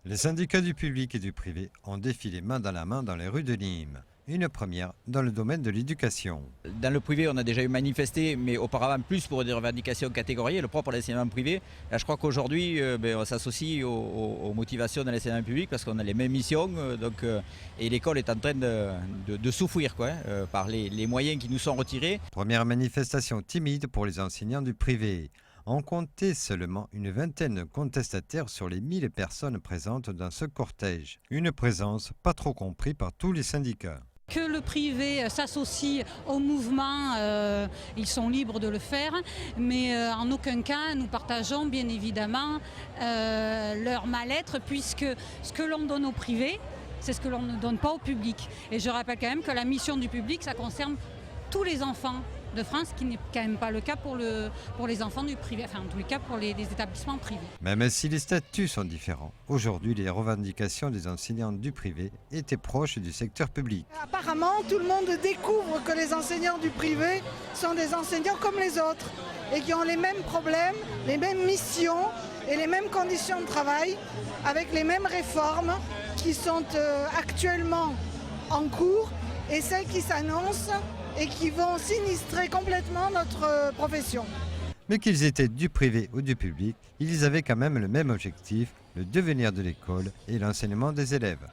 Les syndicats du public et du privé ont défilé main dans la main dans les rues de Nîmes. Une première dans le domaine de l'éducation. Dans le privé, on a déjà eu manifesté, mais auparavant plus pour des revendications catégorielles, le propre à l'enseignement privé. Là, je crois qu'aujourd'hui, on s'associe aux motivations de l'enseignement public parce qu'on a les mêmes missions. Et l'école est en train de souffrir par les moyens qui nous sont retirés. Première manifestation timide pour les enseignants du privé. On comptait seulement une vingtaine de contestataires sur les 1000 personnes présentes dans ce cortège. Une présence pas trop comprise par tous les syndicats. Que le privé s'associe au mouvement, ils sont libres de le faire, mais en aucun cas nous partageons bien évidemment leur mal-être, puisque ce que l'on donne au privé, c'est ce que l'on ne donne pas au public. Et je rappelle quand même que la mission du public, ça concerne tous les enfants de France, qui n'est quand même pas le cas pour les enfants du privé, enfin en tous les cas pour les établissements privés. Même si les statuts sont différents, aujourd'hui les revendications des enseignants du privé étaient proches du secteur public. Apparemment, tout le monde découvre que les enseignants du privé sont des enseignants comme les autres et qui ont les mêmes problèmes, les mêmes missions et les mêmes conditions de travail, avec les mêmes réformes qui sont actuellement en cours et celles qui s'annoncent et qui vont sinistrer complètement notre profession. Mais qu'ils étaient du privé ou du public, ils avaient quand même le même objectif, le devenir de l'école et l'enseignement des élèves.